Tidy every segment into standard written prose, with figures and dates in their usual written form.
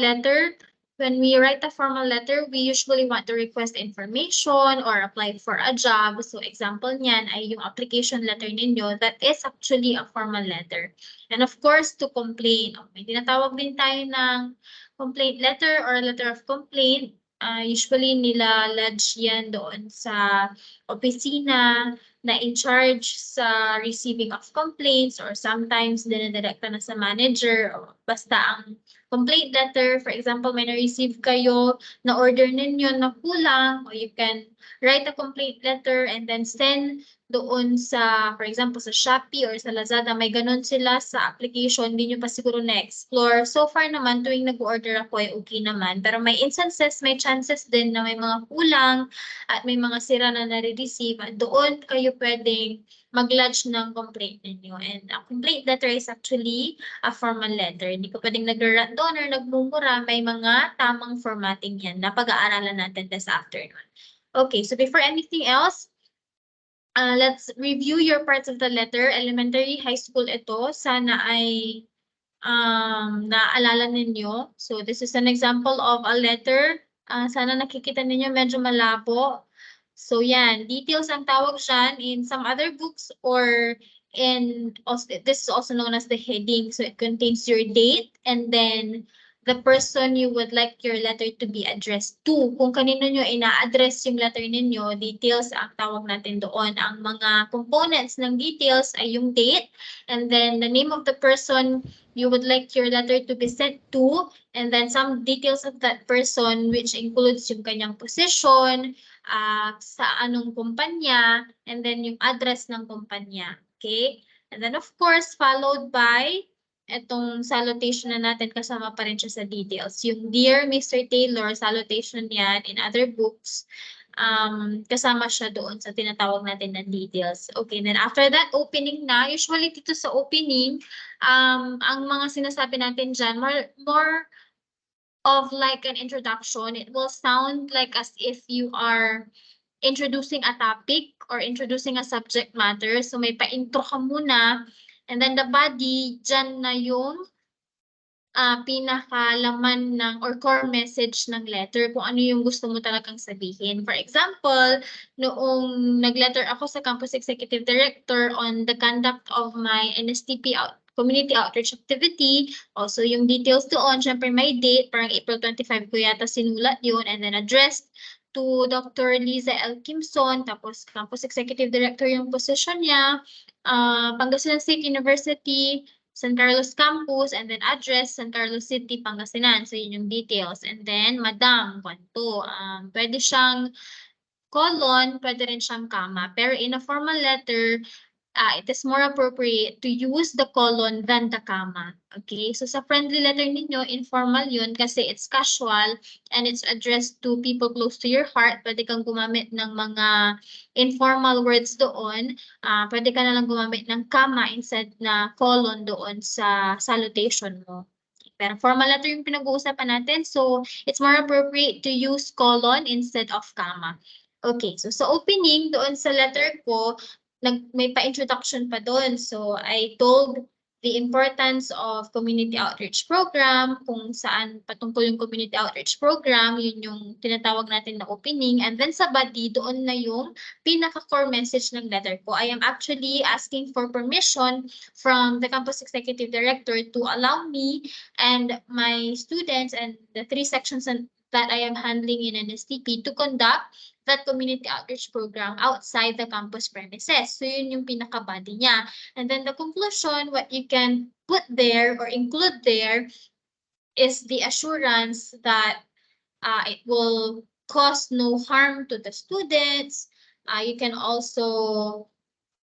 letter, when we write a formal letter, we usually want to request information or apply for a job. So example niyan ay yung application letter ninyo, that is actually a formal letter. And of course, to complain. May tinatawag din tayo ng complaint letter or letter of complaint. Usually nila-lodge yan doon sa opisina na in charge sa receiving of complaints or sometimes dinedirekta na sa manager o basta ang complaint letter. For example, may na-receive kayo na order ninyo na kulang, or you can write a complaint letter and then send doon sa, for example, sa Shopee or sa Lazada, may ganun sila sa application, hindi nyo pa siguro na-explore. So far naman, tuwing nag-order ako ay okay naman. Pero may instances, may chances din na may mga kulang at may mga sira na nare-receive. At doon kayo pwedeng mag-lodge ng complaint ninyo. And a complaint letter is actually a formal letter. Hindi ko pwedeng nag-rant doon or nagmumura. May mga tamang formatting yan na pag-aaralan natin this afternoon. Okay, so before anything else, let's review your parts of the letter. Elementary, high school ito. Sana ay naaalala ninyo. So this is an example of a letter. Sana nakikita ninyo medyo malabo. So yan, details ang tawag dyan in some other books or in, this is also known as the heading. So it contains your date and then the person you would like your letter to be addressed to. Kung kanino nyo ina-address yung letter ninyo, details ang tawag natin doon. Ang mga components ng details ay yung date and then the name of the person you would like your letter to be sent to, and then some details of that person which includes yung kanyang position, sa anong kumpanya, and then yung address ng kumpanya. Okay? And then of course, followed by itong salutation na natin, kasama pa rin siya sa details. Yung Dear Mr. Taylor, salutation yan in other books, kasama siya doon sa tinatawag natin na details. Okay, then after that, opening na. Usually dito sa opening, ang mga sinasabi natin dyan, more of like an introduction. It will sound like as if you are introducing a topic or introducing a subject matter. So may pa-intro ka muna. And then the body, dyan na yung pinakalaman ng or core message ng letter, kung ano yung gusto mo talagang sabihin. For example, noong nag-letter ako sa Campus Executive Director on the conduct of my NSTP community outreach activity, also yung details doon, syempre may date, parang April 25 ko yata sinulat yun, and then addressed to Dr. Liza L. Kimson, tapos Campus Executive Director yung position niya, Pangasinan State University, San Carlos Campus, and then address, San Carlos City, Pangasinan. So, yun yung details. And then, Madam, kwanto. Pwede siyang colon, pwede rin siyang comma. Pero in a formal letter, it is more appropriate to use the colon than the comma. Okay? So, sa friendly letter ninyo, informal yun kasi it's casual and it's addressed to people close to your heart. Pwede kang gumamit ng mga informal words doon. Pwede ka na lang gumamit ng comma instead na colon doon sa salutation mo. Pero formal letter yung pinag-uusapan natin. So, it's more appropriate to use colon instead of comma. Okay, so sa opening, doon sa letter ko, may pa-introduction pa doon. So, I told the importance of community outreach program, kung saan patungkol yung community outreach program, yun yung tinatawag natin na opening. And then sa body, doon na yung pinaka-core message ng letter ko. I am actually asking for permission from the campus executive director to allow me and my students and the 3 sections that I am handling in NSTP to conduct that community outreach program outside the campus premises. So, yun yung pinaka-body niya. And then the conclusion, what you can put there or include there is the assurance that it will cause no harm to the students. You can also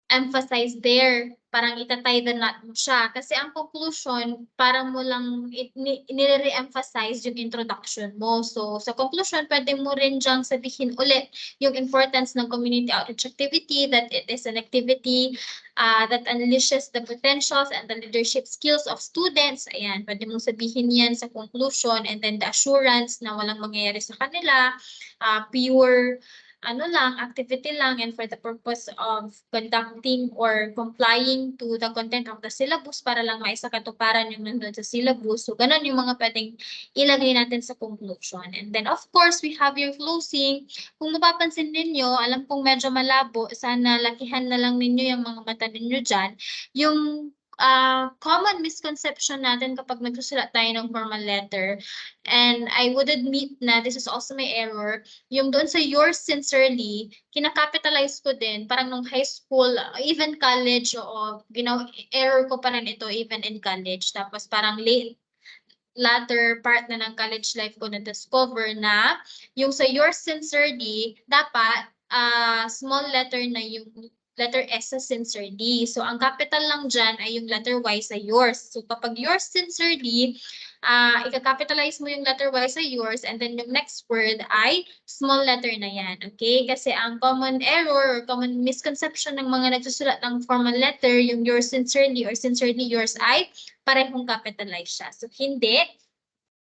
emphasize there, parang itatay the knot mo siya. Kasi ang conclusion, parang mo lang nire-emphasize yung introduction mo. So, sa conclusion, pwede mo rin dyang sabihin ulit yung importance ng community outreach activity, that it is an activity that unleashes the potentials and the leadership skills of students. Ayan, pwede mong sabihin yan sa conclusion, and then the assurance na walang mangyayari sa kanila, pure ano lang, activity lang, and for the purpose of conducting or complying to the content of the syllabus para lang maisakatuparan yung nandun sa syllabus. So, ganun yung mga pwedeng ilagay natin sa conclusion. And then, of course, we have your closing. Kung mapapansin ninyo, alam kong medyo malabo, sana lakihan na lang ninyo yung mga mata ninyo dyan. Yung common misconception natin kapag nagsusulat tayo ng formal letter, and I would admit na this is also my error, yung doon sa yours sincerely, kinakapitalize ko din, parang nung high school, even college, o error ko pa rin ito even in college. Tapos parang latter part na ng college life ko na-discover na yung sa yours sincerely, dapat small letter na yung letter S sa sincerely. So, ang capital lang dyan ay yung letter Y sa yours. So, kapag yours sincerely, ika-capitalize mo yung letter Y sa yours, and then yung next word ay small letter na yan. Okay? Kasi ang common error or common misconception ng mga nagsusulat ng formal letter, yung yours sincerely or sincerely yours ay parehong capitalize siya. So, hindi.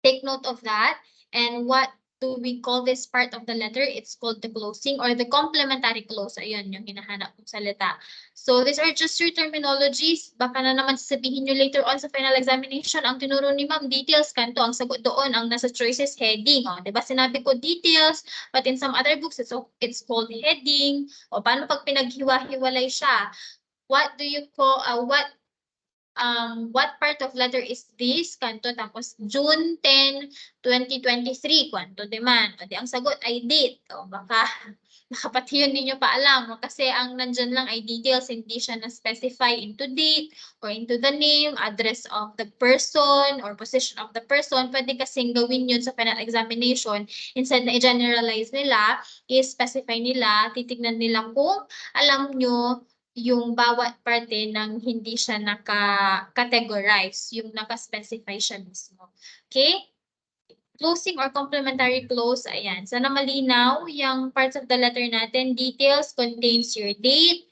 Take note of that. And what do we call this part of the letter? It's called the closing or the complementary clause. Ayun, yung hinahanap kong salita. So, these are just your terminologies. Baka na naman sabihin nyo later on sa final examination, ang tinuro ni ma'am, details, kanto. Ang sagot doon, ang nasa choices, heading. O, diba sinabi ko details, but in some other books, it's called heading. O, paano pag pinaghiwa-hiwalay siya? What do you call, what part of letter is this? Kanto, tapos June 10, 2023. Kwanto naman. O di ang sagot ay date. O baka pati yun hindi nyo pa alam. Kasi ang nandyan lang ay details, hindi siya na-specify into date or into the name, address of the person, or position of the person. Pwede kasing gawin yun sa final examination. Instead na i-generalize nila, i-specify nila, titignan nila kung alam nyo yung bawat parte ng hindi siya naka-categorize, yung naka-specify siya mismo. Okay? Closing or complementary clause, ayan. Sana malinaw yung parts of the letter natin. Details contains your date,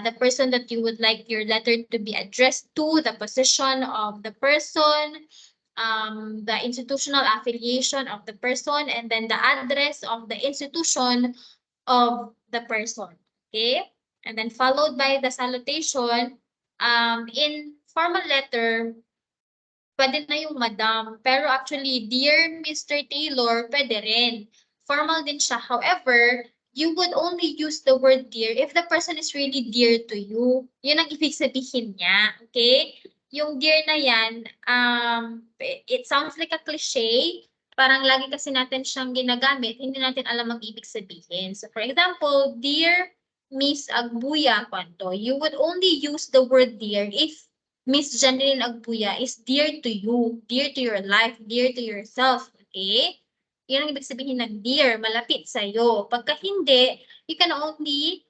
the person that you would like your letter to be addressed to, the position of the person, the institutional affiliation of the person, and then the address of the institution of the person. Okay? And then followed by the salutation. In formal letter, pwede na yung madam. Pero actually, dear Mr. Taylor, pwede rin. Formal din siya. However, you would only use the word dear if the person is really dear to you. Yun ang ibig sabihin niya. Okay? Yung dear na yan, it sounds like a cliche. Parang lagi kasi natin siyang ginagamit, hindi natin alam ang ibig sabihin. So for example, dear Miss Agbuya, kwanto, you would only use the word dear if Miss Janeline Agbuya is dear to you, dear to your life, dear to yourself. Okay? Yun ang ibig sabihin ng dear, malapit sa'yo. Pagka hindi, you can only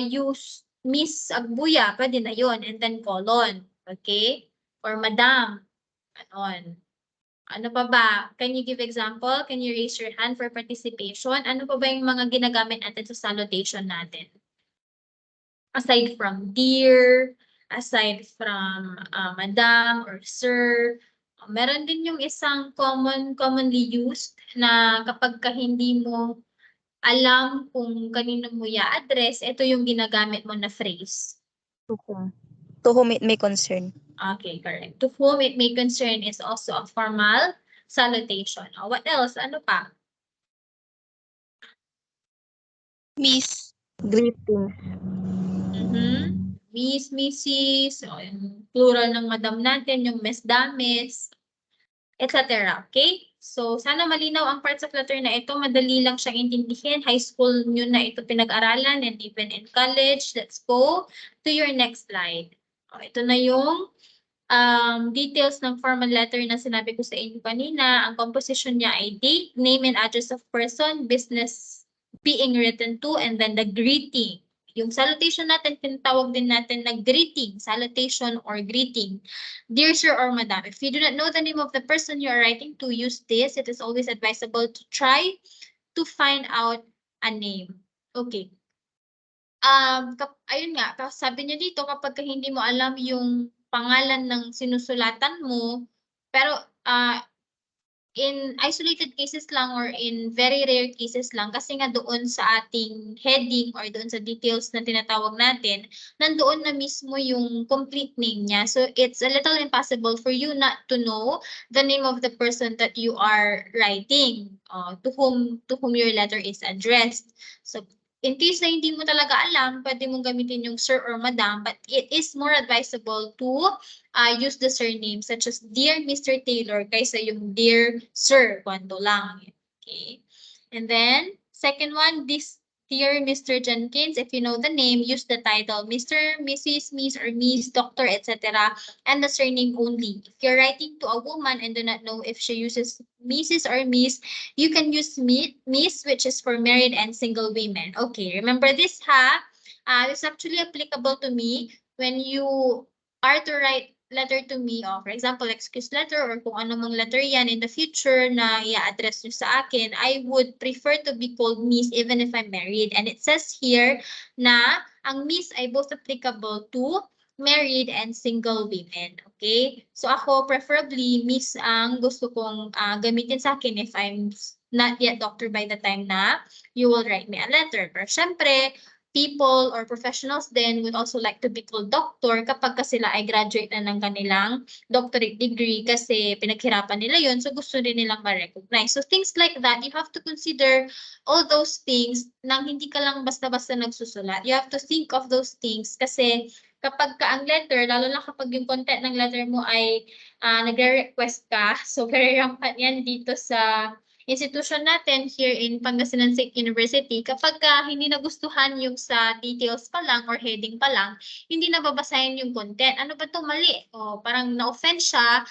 use Miss Agbuya, pwede na yun, and then colon. Okay? Or Madam. Ganon. Ano pa ba? Can you give example? Can you raise your hand for participation? Ano pa ba yung mga ginagamit natin sa salutation natin? Aside from dear, aside from madam or sir, meron din yung isang commonly used na kapag hindi mo alam kung kanino mo i-address, ito yung ginagamit mo na phrase. To whom it may concern. Okay, correct. To whom it may concern is also a formal salutation. What else? Ano pa? Miss, greetings. Miss, Mrs., yung plural ng madam natin, yung Miss Damis, etc. Okay? So, sana malinaw ang parts of letter na ito. Madali lang siyang intindihin. High school nyo na ito pinag-aralan and even in college. Let's go to your next slide. Ito na yung details ng formal letter na sinabi ko sa inyo kanina. Ang composition niya ay date, name and address of person, business being written to, and then the greeting. Yung salutation natin, tinatawag din natin na greeting, salutation or greeting. Dear Sir or Madam, if you do not know the name of the person you are writing to, use this. It is always advisable to try to find out a name. Okay. Ayun nga, sabi niya dito, kapag hindi mo alam yung pangalan ng sinusulatan mo, pero in isolated cases lang or in very rare cases lang kasi nga doon sa ating heading or doon sa details na tinatawag natin, nandoon na mismo yung complete name niya. So it's a little impossible for you not to know the name of the person that you are writing, to whom your letter is addressed. So in case na hindi mo talaga alam, pwede mong gamitin yung sir or madam, but it is more advisable to use the surname such as Dear Mr. Taylor kaysa yung Dear Sir, kwento lang. Okay. And then, second one, this Dear Mr. Jenkins, if you know the name, use the title Mr., Mrs., Miss, or Miss, Doctor, etc. and the surname only. If you're writing to a woman and do not know if she uses Mrs. or Miss, you can use Miss, which is for married and single women. Okay, remember this, ha? It's actually applicable to me when you are to write letter to me, for example, excuse letter or kung ano mang letter yan in the future na i-address nyo sa akin, I would prefer to be called Miss even if I'm married. And it says here na ang Miss ay both applicable to married and single women. Okay? So ako, preferably, Miss ang gusto kong gamitin sa akin if I'm not yet doctor by the time na you will write me a letter. Pero syempre, people or professionals then would also like to be called doctor kapag sila ay graduate na ng kanilang doctorate degree kasi pinaghirapan nila yun, so gusto rin nilang ma-recognize. So things like that, you have to consider all those things nang hindi ka lang basta-basta nagsusulat. You have to think of those things kasi kapag ka ang letter, lalo na kapag yung content ng letter mo ay nagre-request ka, so very rampant yan dito sa institution natin here in Pangasinan State University, kapag hindi nagustuhan yung sa details pa lang or heading pa lang, hindi nababasahin yung content. Ano ba to mali? O parang na-offend siya,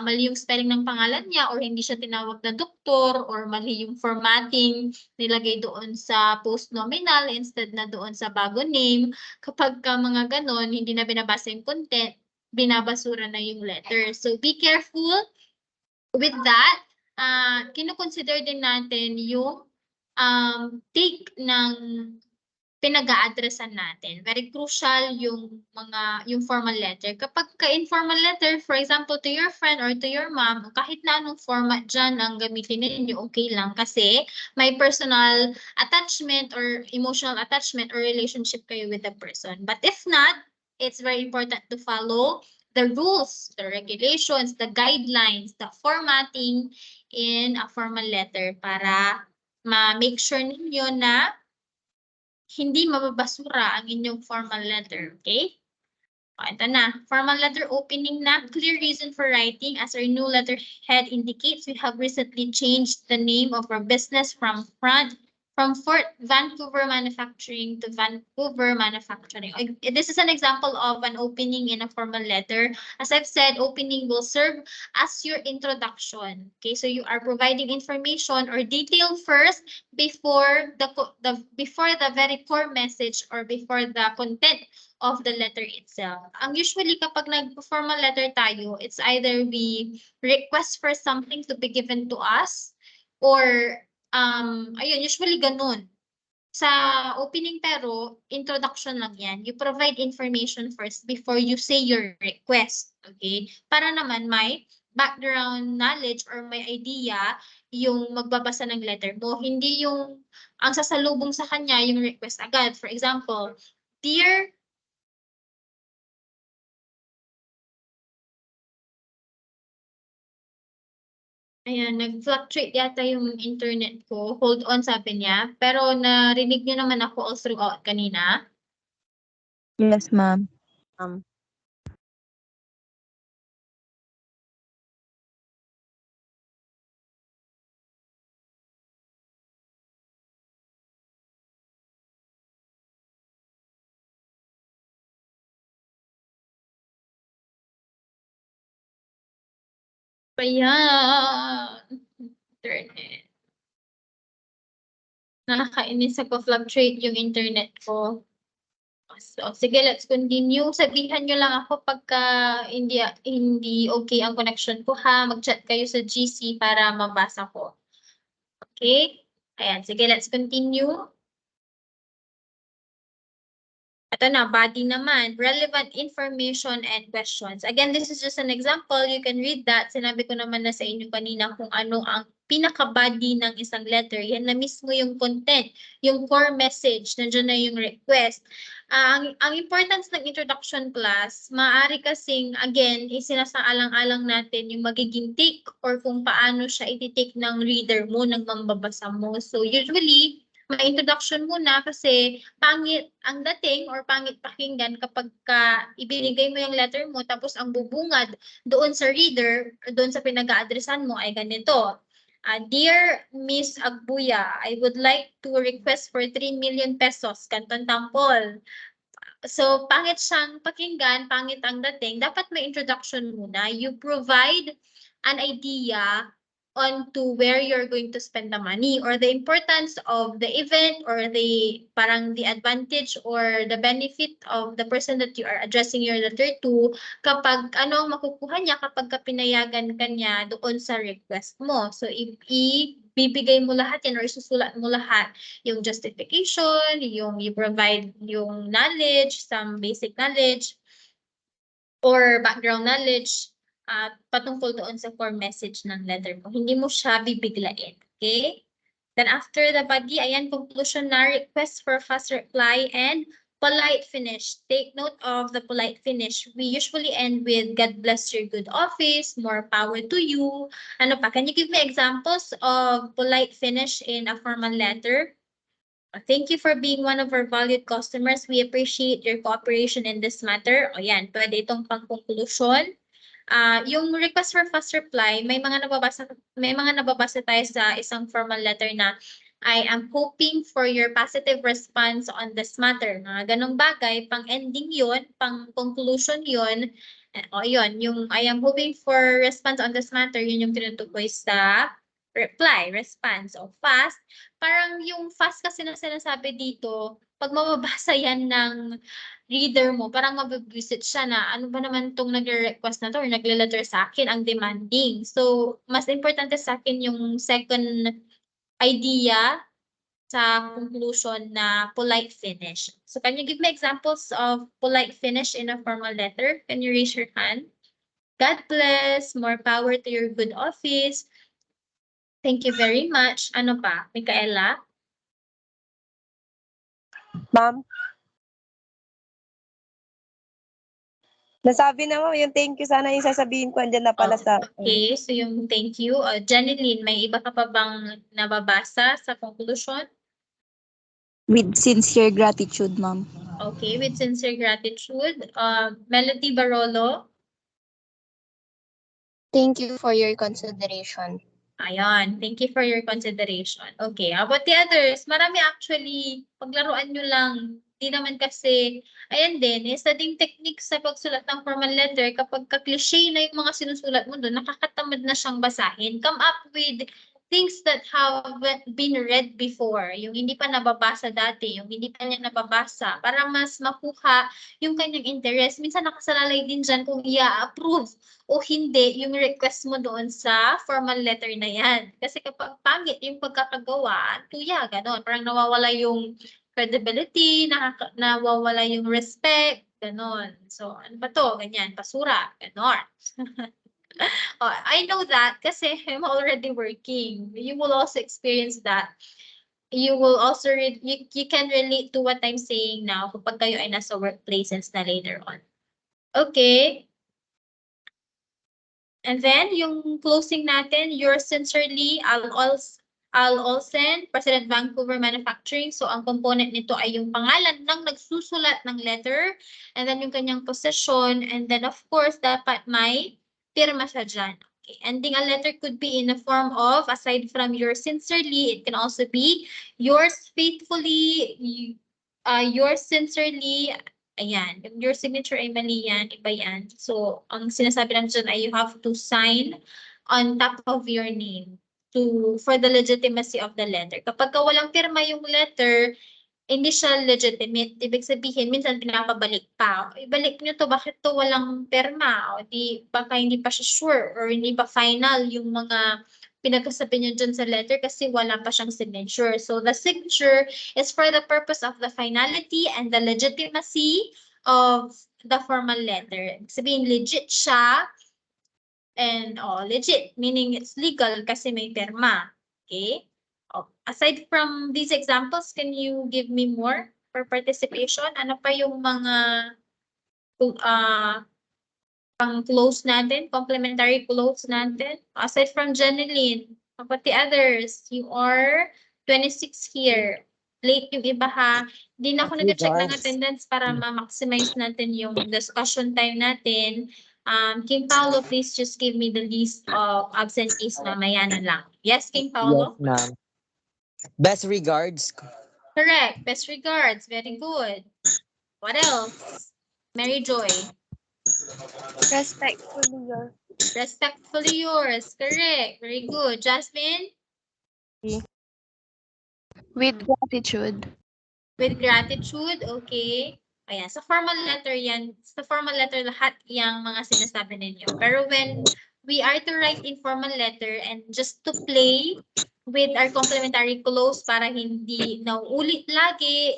mali yung spelling ng pangalan niya or hindi siya tinawag na doktor or mali yung formatting nilagay doon sa post-nominal instead na doon sa bago name. Kapag mga ganon, hindi na binabasa yung content, binabasura na yung letter. So be careful with that. Kino-consider din natin yung take ng pinag-a-addressan natin. Very crucial yung formal letter. Kapag ka-informal letter, for example, to your friend or to your mom, kahit na anong format dyan ang gamitin ninyo, okay lang kasi may personal attachment or emotional attachment or relationship kayo with the person. But if not, it's very important to follow the rules, the regulations, the guidelines, the formatting in a formal letter para ma-make sure ninyo na hindi mababasura ang inyong formal letter, okay? Ito na, formal letter opening na, clear reason for writing. As our new letterhead indicates, we have recently changed the name of our business from Fort Vancouver Manufacturing to Vancouver Manufacturing. This is an example of an opening in a formal letter. As I've said, opening will serve as your introduction. Okay, so you are providing information or detail first before the very core message or before the content of the letter itself. Ang usually kapag nag-formal letter tayo, it's either we request for something to be given to us or ayun, usually ganun. Sa opening pero, introduction lang yan. You provide information first before you say your request. Okay? Para naman may background knowledge or may idea yung magbabasa ng letter mo. Hindi yung ang sasalubong sa kanya yung request agad. For example, Dear Ayan, nag-fluctuate yata yung internet ko. Hold on, sabi niya. Pero narinig niyo naman ako all throughout kanina. Yes, ma'am. Ayan. Internet. Nakakainis ako fluctuate yung internet ko. So, sige, let's continue. Sabihan nyo lang ako pagka hindi okay ang connection ko ha. Mag-chat kayo sa GC para mabasa ko. Okay? Ayan, sige, let's continue. Ito na, body naman, relevant information and questions. Again, this is just an example. You can read that. Sinabi ko naman na sa inyo kanina kung ano ang pinaka-body ng isang letter. Yan na mismo yung content, yung core message. Nandiyan na yung request. Ang importance ng introduction class, maaari kasing, again, isinasaalang-alang natin yung magiging take or kung paano siya iti-take ng reader mo, ng mambabasa mo. So usually, may introduction muna kasi pangit ang dating or pangit pakinggan kapag ibinigay mo yung letter mo tapos ang bubungad doon sa reader, doon sa pinag-aadresan mo ay ganito. Dear Miss Agbuya, I would like to request for 3 million pesos, Canton Tampol. So, pangit siyang pakinggan, pangit ang dating. Dapat may introduction muna. You provide an idea onto where you're going to spend the money or the importance of the event or the parang the advantage or the benefit of the person that you are addressing your letter to kapag ano ang makukuha niya kapag pinayagan ka niya doon sa request mo. So, ibibigay mo lahat yan or isusulat mo lahat yung justification, yung you provide yung knowledge, some basic knowledge, or background knowledge patungkol doon sa core message ng letter mo. Hindi mo siya bibiglain. Okay? Then after the body, ayan, conclusion na request for fast reply and polite finish. Take note of the polite finish. We usually end with God bless your good office, more power to you. Ano pa? Can you give me examples of polite finish in a formal letter? Thank you for being one of our valued customers. We appreciate your cooperation in this matter. O yan, pwede itong pang-conclusion. Yung request for fast reply, may mga nababasa tayo sa isang formal letter na I am hoping for your positive response on this matter. Ganong bagay, pang-ending yun, pang-conclusion yun. O yun, yung I am hoping for response on this matter, yun yung tinutukoy sa reply, response. O fast, parang yung fast kasi na sinasabi dito, pag mababasa yan ng reader mo, parang mabibwisit siya na ano ba naman itong nagre-request na to or nagle-letter sa akin, ang demanding. So, mas importante sa akin yung second idea sa conclusion na polite finish. So, can you give me examples of polite finish in a formal letter? Can you raise your hand? God bless, more power to your good office. Thank you very much. Ano pa, Micaela? Ma'am? Nasabi na ma'am, yung thank you sana yung sasabihin ko andyan na pala sa... Okay, so yung thank you. Janeline, may iba ka pa bang nababasa sa conclusion? With sincere gratitude, ma'am. Okay, with sincere gratitude. Melody Barolo. Thank you for your consideration. Ayan, thank you for your consideration. Okay, how about the others? Marami actually, paglaruan nyo lang. Hindi naman kasi, ayan din, studying techniques sa pagsulat ng formal letter, kapag ka-cliche na yung mga sinusulat mo doon, nakakatamad na siyang basahin. Come up with things that have been read before, yung hindi pa nababasa dati, yung hindi pa niya nababasa, para mas makuha yung kanyang interest. Minsan nakasalalay din dyan kung i-approve o hindi yung request mo doon sa formal letter na yan. Kasi kapag pangit yung pagkakagawa, tuya, gano'n. Parang nawawala yung credibility, nawawala yung respect, gano'n. So, ano ba to? Ganyan, basura, gano'n. Oh, I know that kasi I'm already working. You will also experience that. You will also, you can relate to what I'm saying now kapag kayo ay nasa workplaces na later on. Okay. And then, yung closing natin, yours sincerely, Al Olsen, President Vancouver Manufacturing. So, ang component nito ay yung pangalan ng nagsusulat ng letter, and then yung kanyang position, and then of course, dapat may pirma siya dyan. Okay. Ending a letter could be in the form of, aside from yours sincerely, it can also be yours faithfully, yours sincerely. Ayan, your signature ay mali yan, iba yan. So, ang sinasabi lang dyan ay you have to sign on top of your name for the legitimacy of the letter. Kapag walang pirma yung letter, hindi siya legitimate. Ibig sabihin, minsan pinapabalik pa. Ibalik nyo to, bakit to walang pirma? O di, baka hindi pa siya sure or hindi pa final yung mga pinagkasabi nyo dyan sa letter kasi wala pa siyang signature. So the signature is for the purpose of the finality and the legitimacy of the formal letter. Sabihin, legit siya and legit, meaning it's legal kasi may perma. Okay? Aside from these examples, can you give me more for participation? Ano pa yung mga pang-close natin, complementary close natin? Aside from Janeline, about the others, you are 26 here. Late yung iba ha. Hindi na ako nag-check ng attendance para ma-maximize natin yung discussion time natin. King Paolo, please just give me the list of absentees mamaya na lang. Yes, King Paolo? Yes, ma'am. Best regards. Correct. Best regards. Very good. What else? Mary Joy. Respectfully yours. Respectfully yours. Correct. Very good. Jasmine? With gratitude. With gratitude. Okay. Ayan. Sa formal letter yan. Sa formal letter lahat yung mga sinasabi ninyo. Pero when we are to write informal letter and just to play with our complementary clause para hindi nauulit lagi,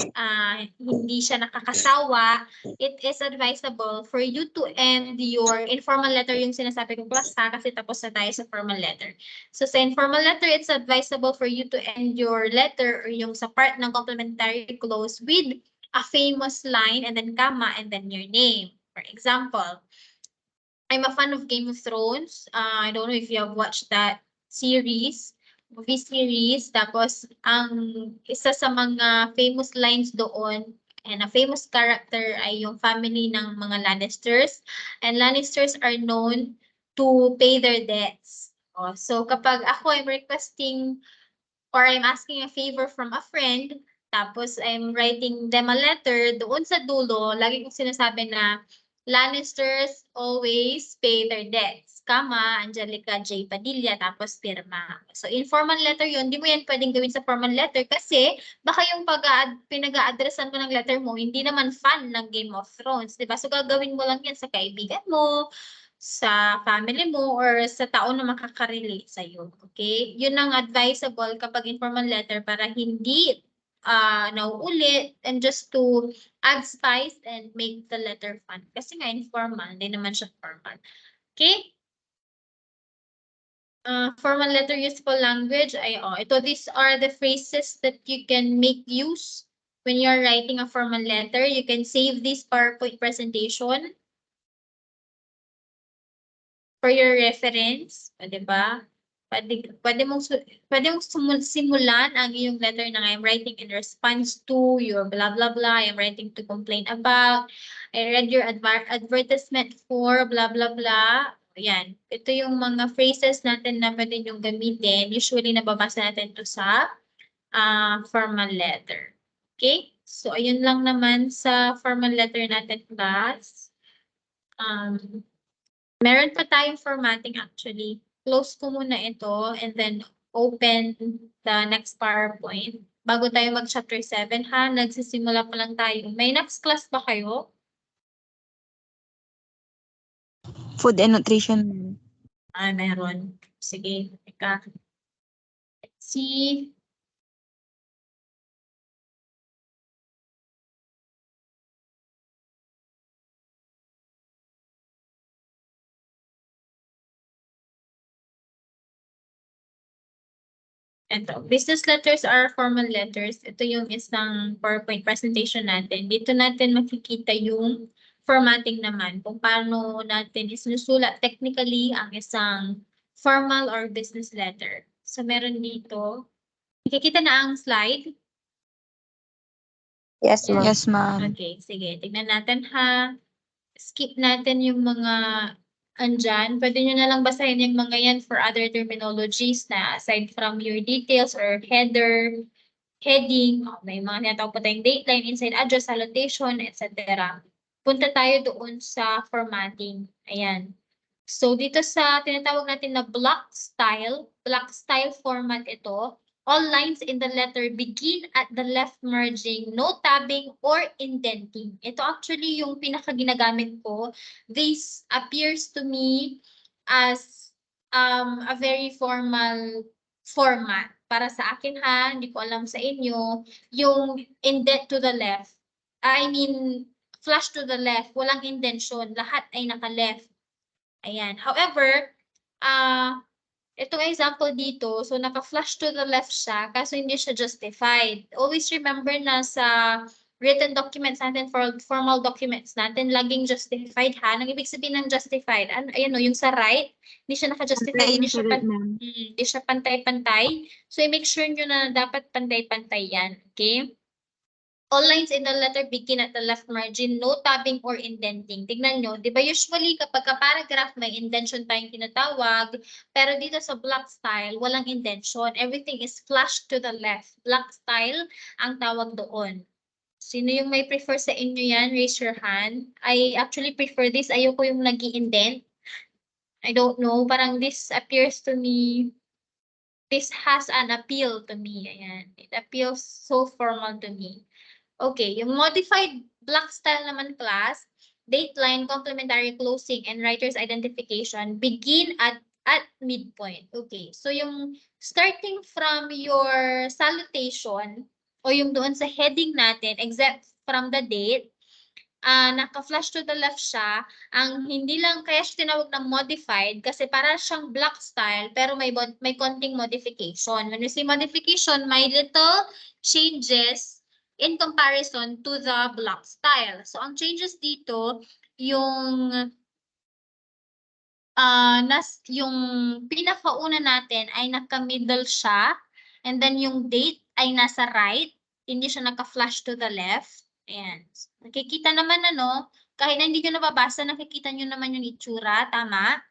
hindi siya nakakasawa, it is advisable for you to end your informal letter yung sinasabi ko class ha, kasi tapos na tayo sa formal letter. So sa informal letter, it's advisable for you to end your letter or yung sa part ng complementary clause with a famous line and then comma and then your name. For example, I'm a fan of Game of Thrones. I don't know if you have watched that series, movie series. Tapos, ang isa sa mga famous lines doon and a famous character ay yung family ng mga Lannisters. And Lannisters are known to pay their debts. So, kapag ako I'm requesting or I'm asking a favor from a friend, tapos I'm writing them a letter, doon sa dulo, lagi kong sinasabi na Lannisters always pay their debts. Kama, Angelica J. Padilla, tapos pirma. So, informal letter yun. Hindi mo yan pwedeng gawin sa formal letter kasi baka yung pinag-a-addressan mo ng letter mo, hindi naman fan ng Game of Thrones. Diba? So, gagawin mo lang yan sa kaibigan mo, sa family mo, or sa tao na makaka-relate sa'yo. Okay? Yun ang advisable kapag informal letter para hindi nauulit and just to add spice and make the letter fun. Kasi nga informal, hindi naman siya formal. Okay? Formal letter useful language ay ito, these are the phrases that you can make use when you're writing a formal letter. You can save this PowerPoint presentation for your reference, o, diba? Pwede mong simulan ang iyong letter na I'm writing in response to your blah blah blah, I'm writing to complain about, I read your advertisement for blah blah blah. Yan. Ito yung mga phrases natin na pwede nyo gamitin. Usually nababasa natin to sa formal letter. Okay? So, ayun lang naman sa formal letter natin, class. Meron pa tayong formatting actually. Close ko muna ito and then open the next PowerPoint. Bago tayo mag-chapter 7 ha, nagsisimula pa lang tayo. May next class ba kayo? Food and nutrition. Meron. Sige, teka. Let's see. Ito, business letters are formal letters. Ito yung isang PowerPoint presentation natin. Dito natin makikita yung formatting naman, kung paano natin isinusulat technically ang isang formal or business letter. So, meron dito. Nakikita na ang slide? Yes, ma'am. Um, Yes, ma'am. Okay, sige. Tignan natin ha. Skip natin yung mga andyan. Pwede nyo na lang basahin yung mga yan for other terminologies na aside from your details or header, heading, may mga tinatawag pa tayong dateline, inside address, salutation, etc. Punta tayo doon sa formatting. Ayan. So, dito sa tinatawag natin na block style format ito, all lines in the letter begin at the left margin, no tabbing or indenting. Ito actually yung pinaka-ginagamit ko. This appears to me as a very formal format. Para sa akin ha, hindi ko alam sa inyo, yung indent to the left, I mean, flush to the left, walang indentation, lahat ay naka-left. Ayan. However, itong example dito, so naka-flush to the left siya, kaso hindi siya justified. Always remember na sa written documents natin, formal documents natin, laging justified ha. Nang ibig sabihin ng justified, ayan o, yung sa right, hindi siya naka-justified, hindi siya pantay-pantay. So, i-make sure nyo na dapat pantay-pantay yan. Okay? All lines in the letter begin at the left margin, no tabbing or indenting. Tignan nyo, di ba usually kapag paragraph may indentation tayong tinatawag, pero dito sa block style, walang indentation. Everything is flushed to the left. Block style ang tawag doon. Sino yung may prefer sa inyo yan? Raise your hand. I actually prefer this. Ayoko yung nag-i-indent. I don't know. Parang this appears to me, this has an appeal to me. Ayan. It appeals so formal to me. Okay, yung modified block style naman class, dateline, complementary closing, and writer's identification begin at midpoint. Okay, so yung starting from your salutation o yung doon sa heading natin, except from the date, naka-flash to the left siya. Ang hindi lang kaya siya tinawag ng modified kasi para siyang block style pero may konting modification. When we say modification, may little changes in comparison to the block style. So, ang changes dito, yung yung pinakauna natin ay naka-middle siya, and then yung date ay nasa right, hindi siya naka-flash to the left. Ayan. Nakikita naman kahit na hindi nyo nababasa, nakikita nyo naman yung itsura, tama?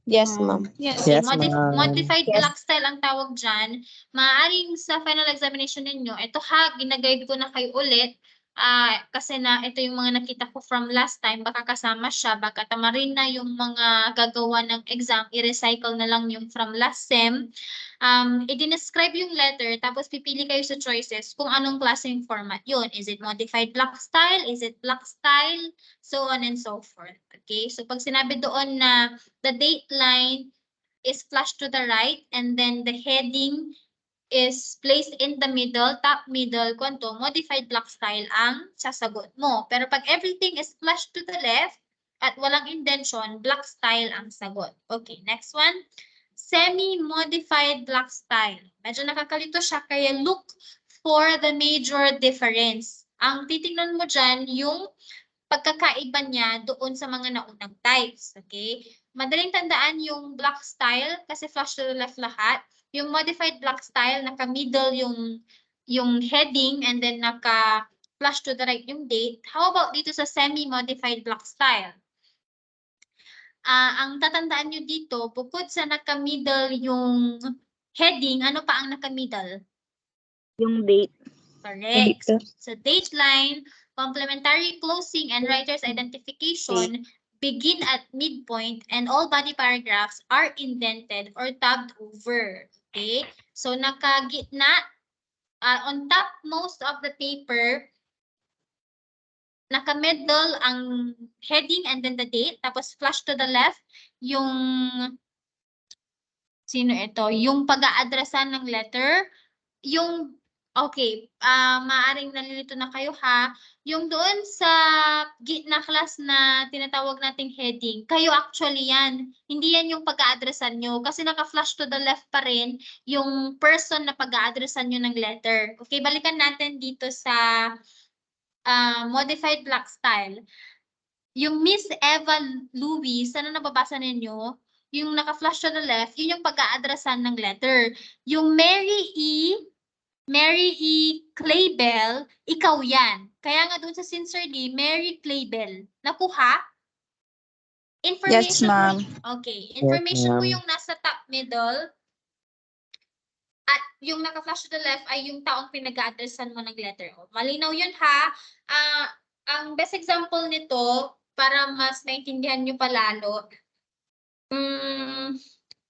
Yes, ma'am. Yes. Yes, Modified Yes. block style ang tawag dyan. Maaaring sa final examination ninyo, ito ha, ginaguide ko na kayo ulit. Kasi ito yung mga nakita ko from last time, baka kasama siya, baka tamarin na yung mga gagawa ng exam, i-recycle na lang yung from last sem. I-describe yung letter, tapos pipili kayo sa choices kung anong klaseng format yun. Is it modified block style? Is it block style? So on and so forth. Okay, so pag sinabi doon na the date line is flushed to the right, and then the heading is placed in the middle, top middle, kwanto, modified block style ang sasagot mo. Pero pag everything is flushed to the left at walang indentation, block style ang sagot. Okay, next one. Semi-modified block style. Medyo nakakalito siya, kaya look for the major difference. Ang titingnan mo dyan, yung pagkakaiba niya doon sa mga naunang types. Okay? Madaling tandaan yung block style kasi flush to the left lahat. Yung modified block style, naka-middle yung heading and then naka-flush to the right yung date. How about dito sa semi-modified block style? Ang tatandaan nyo dito, bukod sa naka-middle yung heading, ano pa ang naka-middle? Yung date. Correct. So date line, complementary closing, and writer's identification begin at midpoint, and all body paragraphs are indented or tabbed over. Okay? So nakagitna, on top most of the paper, naka-middle ang heading and then the date, tapos flush to the left, yung sino ito? Yung pag-a-addressan ng letter, yung okay, maaring nalilito na kayo ha. Yung doon sa gitna class na tinatawag nating heading, kayo actually yan. Hindi yan yung pag-a-addressan nyo kasi naka-flash to the left pa rin yung person na pag-a-addressan nyo ng letter. Okay, balikan natin dito sa modified block style. Yung Miss Eva Louis, sana nababasa ninyo, yung naka-flash to the left, yun yung pag-a-addressan ng letter. Yung Mary E. Claybell, ikaw yan. Kaya nga doon sa sincerely, Mary Claybell. Nakuha? Yes, Information ma'am. Okay. Information mo ma'am. yung nasa top middle. At yung naka-flash to the left ay yung taong pinag-a-addressan mo ng letter. Malinaw yun ha. Ang best example nito, para mas maintindihan nyo palalo,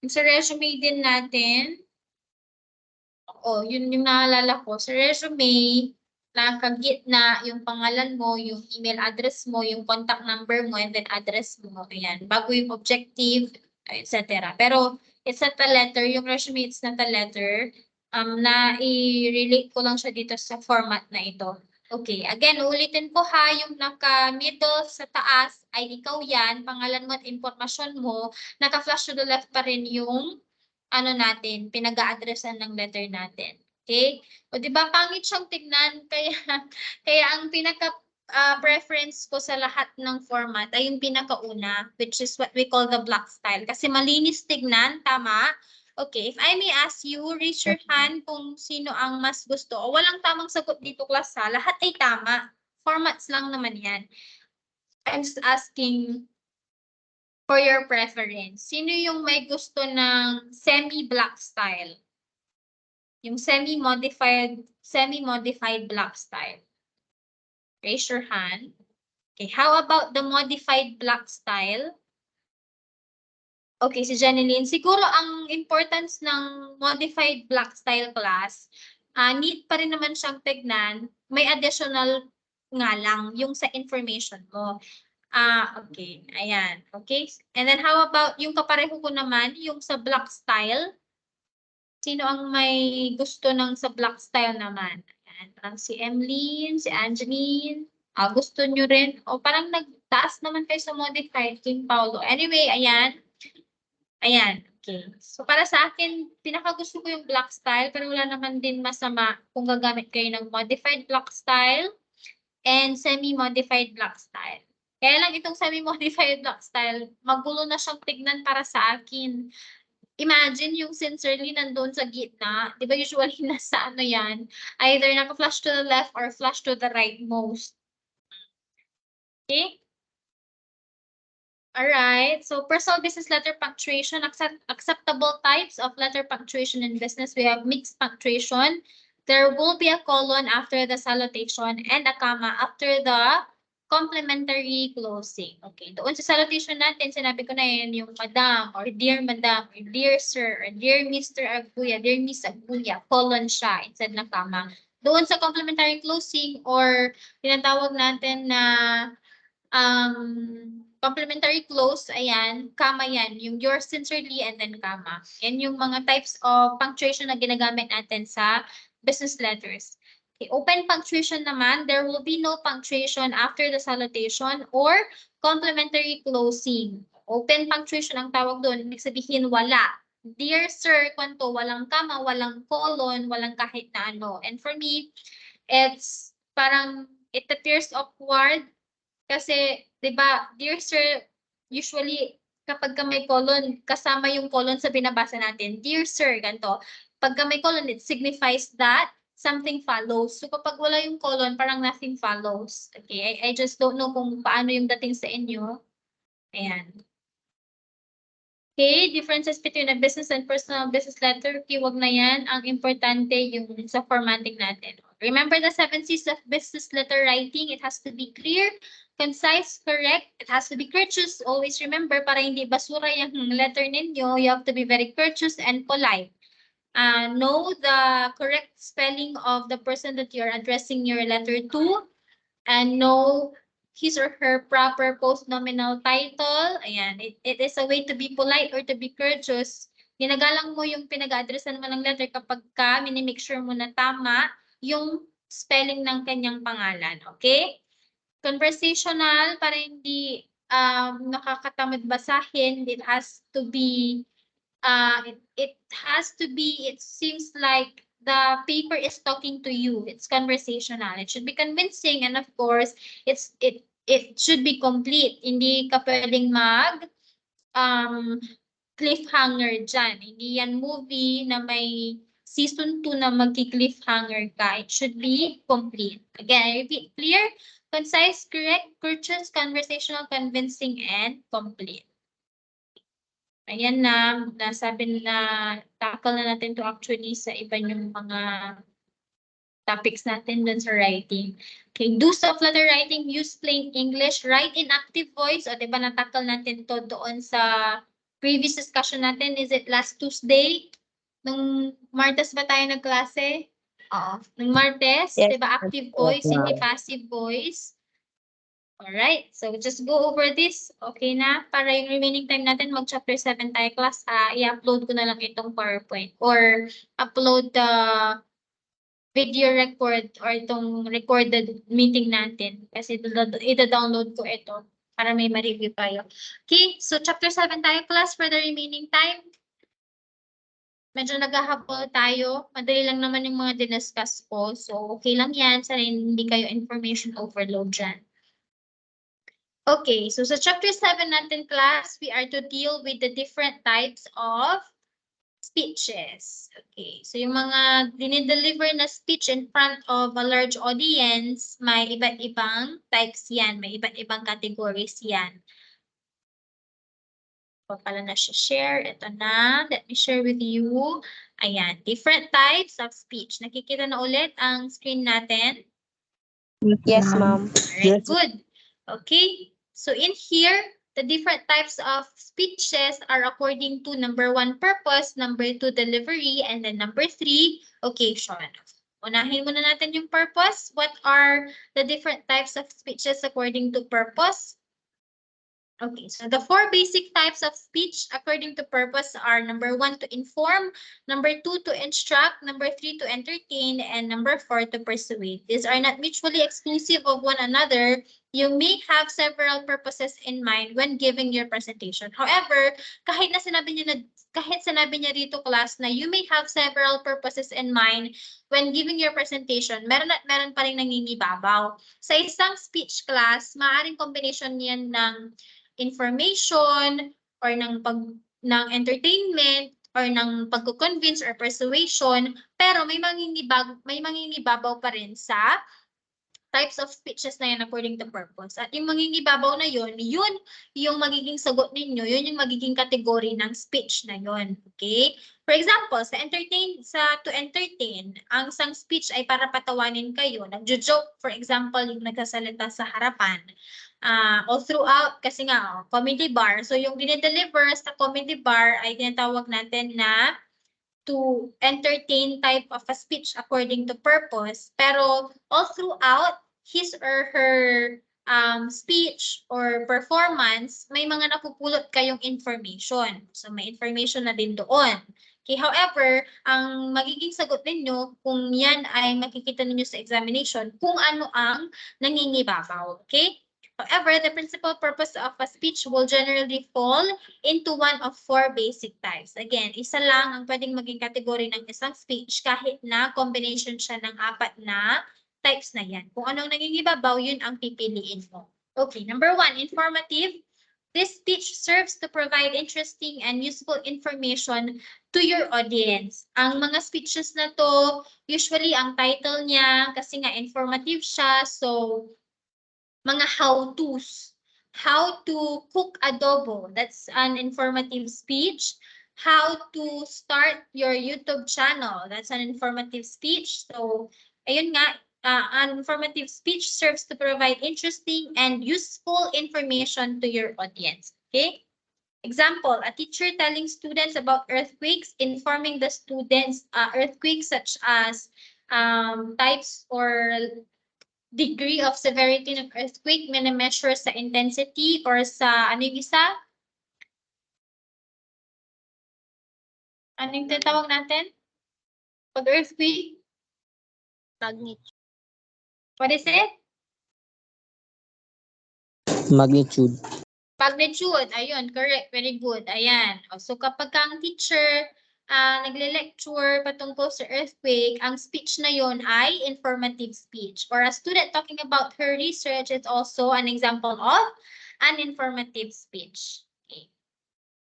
sa resume din natin, yun yung naalala ko. Sa resume, nakagitna yung pangalan mo, yung email address mo, yung contact number mo, and then address mo. Ayan. Bago yung objective, etc. Pero it's not a letter, yung resume it's not a letter. Na i-relate ko lang siya dito sa format na ito. Okay, again, ulitin ko ha, yung naka-middle sa taas ay ikaw yan, pangalan mo at impormasyon mo, naka-flash to the left pa rin yung ano natin, pinag-a-addressan ng letter natin. Okay? O di ba pangit siyang tignan, kaya ang preference ko sa lahat ng format ay yung pinakauna, which is what we call the block style. Kasi malinis tignan, tama? Okay, if I may ask you, raise your hand kung sino ang mas gusto. O walang tamang sagot dito, class ha. Lahat ay tama. Formats lang naman yan. I'm just asking for your preference. Sino yung may gusto ng semi-block style? Yung semi-modified block style. Raise your hand. Okay, how about the modified block style? Okay, si Janeline, siguro ang importance ng modified block style class, need pa rin naman siyang tignan, may additional nga lang yung sa information mo. Okay, ayan, okay. And then how about yung kapareho ko naman, yung sa block style? Sino ang may gusto ng sa block style naman? Ayan, parang si Emlyn, si Angeline, gusto nyo rin? O parang nagtaas naman kayo sa modified, King Paulo. Anyway, ayan. Ayan, okay. So para sa akin, pinakagusto ko yung block style, pero wala naman din masama kung gagamit kayo ng modified block style and semi-modified block style. Kaya lang itong semi-modified block style, magulo na siyang tignan para sa akin. Imagine yung sincerely nandun sa gitna, di ba usually nasa ano yan, either naka-flash to the left or flash to the right most. Okay? All right, so personal business letter punctuation, acceptable types of letter punctuation in business. We have mixed punctuation. There will be a colon after the salutation and a comma after the complementary closing. Okay, doon sa salutation natin, sinabi ko na yan, yung madam or dear madam or dear sir or dear Mr. Aguya, dear Miss Aguya, colon siya instead ng comma. Doon sa complementary closing or tinatawag natin na complementary close, ayan, comma yan, yung yours sincerely and then comma. Yan yung mga types of punctuation na ginagamit natin sa business letters. Okay, open punctuation naman, there will be no punctuation after the salutation or complementary closing. Open punctuation ang tawag doon, ibig sabihin wala. Dear sir, kwanto, walang comma, walang colon, walang kahit na ano. And for me, it's parang, it appears awkward kasi, di ba, dear sir, usually, kapag may colon, kasama yung colon sa binabasa natin. Dear sir, ganito. Pagka may colon, it signifies that something follows. So, kapag wala yung colon, parang nothing follows. Okay, I just don't know kung paano yung dating sa inyo. Ayan. Okay, differences between a business and personal business letter. Okay, wag na yan. Ang importante yung sa formatting natin. Remember the 7 C's of business letter writing. It has to be clear, concise, correct. It has to be courteous. Always remember, para hindi basura yung letter ninyo, you have to be very courteous and polite. Know the correct spelling of the person that you're addressing your letter to, and know his or her proper post-nominal title. Ayan, it is a way to be polite or to be courteous. Ginagalang mo yung pinag-addressan mo ng letter kapag ka minimake sure mo na tama yung spelling ng kanyang pangalan. Okay? Conversational, para hindi nakakatamad basahin, it has to be, it seems like the paper is talking to you. It's conversational. It should be convincing, and of course, it should be complete. Hindi ka pwedeng mag cliffhanger dyan. Hindi yan movie na may season 2 na magki-cliffhanger ka. It should be complete. Again, I repeat, clear, concise, correct, courteous, conversational, convincing, and complete. Ayan na, nasabi na, tackle na natin to actually sa iba yung mga topics natin dun sa writing. Okay, do's of letter writing, use plain English, write in active voice, o diba na-tackle natin to doon sa previous discussion natin. Is it last Tuesday? Nung Martes ba tayo nagklase? Oo. Nung Martes, Yes. diba active voice, hindi passive voice. Alright, so just go over this. Okay na? Para yung remaining time natin, mag-chapter 7 tayo class. I-upload ko na lang itong PowerPoint or upload the video record or itong recorded meeting natin. Kasi ida-download ko ito para may ma-review tayo. Okay, so chapter 7 tayo class for the remaining time. Medyo naghahabol tayo. Madali lang naman yung mga diniscuss ko. So, okay lang yan. Sana hindi kayo information overload dyan. Okay, so sa chapter 7 natin class, we are to deal with the different types of speeches. Okay, so yung mga dinideliver na speech in front of a large audience, may iba't ibang types yan, may iba't ibang categories yan. So, pala na siya share. Ito na. Let me share with you. Ayan, different types of speech. Nakikita na ulit ang screen natin. Yes, ma'am. Alright, good. Okay, so in here, the different types of speeches are according to number 1, purpose, number 2, delivery, and then number 3, occasion. Unahin muna natin yung purpose. What are the different types of speeches according to purpose? Okay, so the 4 basic types of speech according to purpose are number 1, to inform, number 2, to instruct, number 3, to entertain, and number 4, to persuade. These are not mutually exclusive of one another. You may have several purposes in mind when giving your presentation. However, kahit sinabi niya dito class na you may have several purposes in mind when giving your presentation, meron at meron pa rin nangingibabaw. Sa isang speech class, maaaring combination yan ng information or ng entertainment or ng pagko-convince or persuasion, pero may mangingibabaw pa rin sa types of speeches na yan according to purpose. At yung mangingibabaw na yun yung magiging sagot ninyo, yun yung magiging category ng speech na yun. Okay? For example, to entertain, ang isang speech ay para patawanin kayo. Nagjo-joke, for example, yung nagsasalita sa harapan. All throughout, kasi nga, comedy bar. So, yung dinideliver sa comedy bar ay tinatawag natin na to entertain type of a speech according to purpose. Pero all throughout his or her speech or performance, may mga napupulot kayong information. So may information na din doon. Okay, however, ang magiging sagot ninyo kung yan ay makikita ninyo sa examination, kung ano ang nangingibabaw. Okay? However, the principal purpose of a speech will generally fall into one of 4 basic types. Again, isa lang ang pwedeng maging category ng isang speech kahit na combination siya ng 4 na types na yan. Kung anong nangingibabaw, yun ang pipiliin mo. Okay, number 1, informative. This speech serves to provide interesting and useful information to your audience. Ang mga speeches na to, usually ang title niya, kasi nga informative siya, so mga how-tos. How to cook adobo, that's an informative speech. How to start your YouTube channel, that's an informative speech. So, ayun nga, an informative speech serves to provide interesting and useful information to your audience. Okay? Example, a teacher telling students about earthquakes, informing the students earthquakes such as types or degree of severity ng earthquake, mini-measure sa intensity or sa ano yung isa? Ano yung tinatawag natin? Pag earthquake? Magnitude. What is it? Magnitude. Magnitude. Ayun, correct. Very good. Ayan. So kapag ang teacher nagle-lecture patungkol sa earthquake, ang speech na yon ay informative speech. Or a student talking about her research is also an example of an informative speech. Okay.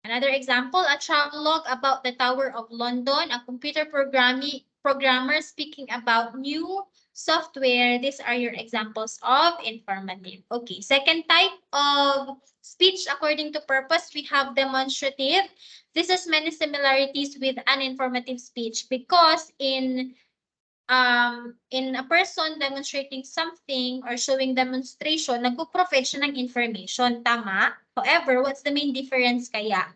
Another example, a travelogue about the Tower of London, a computer programmer speaking about new software. These are your examples of informative. Okay, second type of speech according to purpose, we have demonstrative. This has many similarities with an informative speech because in a person demonstrating something or showing demonstration, nagpo-provide siya ng information. Tama? However, what's the main difference kaya?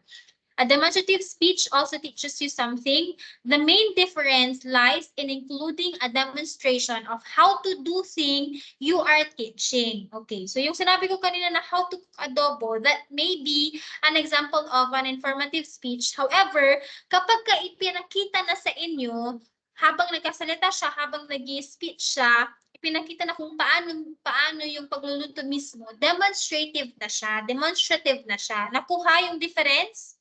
A demonstrative speech also teaches you something. The main difference lies in including a demonstration of how to do thing you are teaching. Okay, so yung sinabi ko kanina na how to cook adobo, that may be an example of an informative speech. However, kapag ka ipinakita na sa inyo, habang nagkasalita siya, habang nag-speech siya, ipinakita na kung paano yung pagluluto mismo, demonstrative na siya. Nakuha yung difference?